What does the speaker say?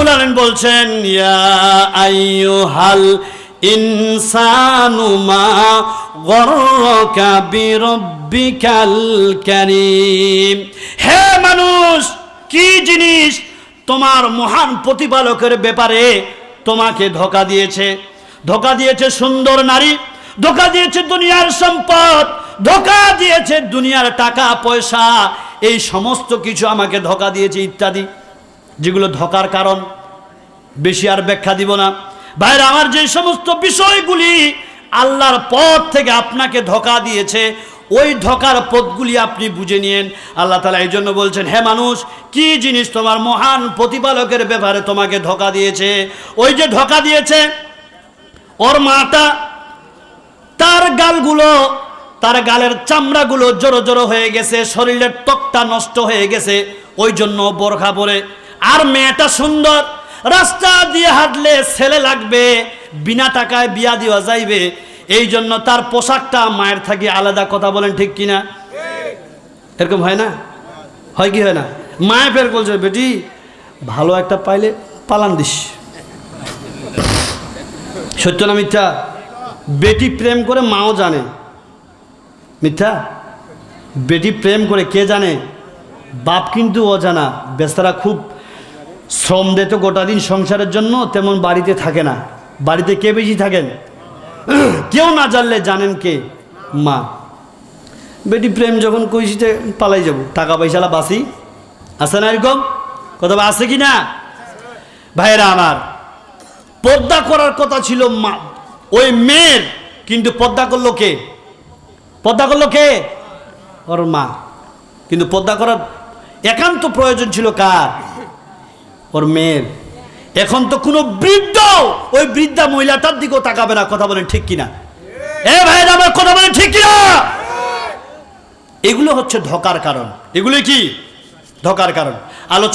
রাব্বুল আলামিন বলছেন ইয়া আইয়ুহাল ইনসানু মা গররাকা বিরাব্বিকাল কারীম। হে মানুষ, কি জিনিস তোমার মহান প্রতিপালকের ব্যাপারে তোমাকে ধোঁকা দিয়েছে? ধোঁকা দিয়েছে সুন্দর নারী, ধোঁকা দিয়েছে দুনিয়ার সম্পদ, ধোঁকা দিয়েছে দুনিয়ার টাকা পয়সা, এই সমস্ত কিছু আমাকে ধোঁকা দিয়েছে ইত্যাদি, যেগুলো ধোঁকার কারণ। বেশি আর ব্যাখ্যা দিব না ভাইরা আমার। যে সমস্ত বিষয়গুলি আল্লাহর পথ থেকে আপনাকে ধোঁকা দিয়েছে, ওই ধোঁকার পথগুলি আপনি বুঝে নিন। আল্লাহ তাআলা এই জন্য বলছেন, হে মানুষ, কি জিনিস তোমার মহান প্রতিপালকের ব্যাপারে তোমাকে ধোঁকা দিয়েছে? ওই যে ধোঁকা দিয়েছে, ওর মাটা, তার গালগুলো, তার গালের চামড়াগুলো জড়ো জড়ো হয়ে গেছে, শরীরের ত্বকটা নষ্ট হয়ে গেছে, ওই জন্য বোরখা পরে। আর মেয়েটা সুন্দর, রাস্তা দিয়ে হাঁটলে ছেলে লাগবে, বিনা টাকায় বিয়া দেওয়া যাইবে, এই জন্য তার পোশাকটা মায়ের থেকে আলাদা। কথা বলেন ঠিক কিনা? এরকম হয় না? হয় কি হয় না? মায়ে ফের বলছে, বেটি ভালো একটা পাইলে পালান দিস। সত্য না মিথ্যা? বেটি প্রেম করে মাও জানে। মিথ্যা? বেটি প্রেম করে কে জানে? বাপ কিন্তু অজানা। বেচারা খুব শ্রম দিত গোটা দিন সংসারের জন্য, তেমন বাড়িতে থাকে না। বাড়িতে কে বেশি থাকেন? কেউ না জানলে জানেন কে? মা। বেটি প্রেম যখন কইছিতে পালাই যাব, টাকা পয়সালা বাসি আছে না? এরকম কথা আছে কি না ভাইরা আমার? পর্দা করার কথা ছিল মা, ওই মেয়ের, কিন্তু পর্দা করলো কে? পর্দা করলো কে? ওর মা। কিন্তু পর্দা করার একান্ত প্রয়োজন ছিল কার? ওর মেয়ের। এখন তো কোনো বৃদ্ধ ওই বৃদ্ধা মহিলাটার দিকেও তাকাবে না। কথা বলেন ঠিক কিনা? এ ভাই আমার কথা বলেন ঠিক কিনা? এগুলো হচ্ছে ধোঁকার কারণ। এগুলো কি ধোঁকার কারণ? আলোচনা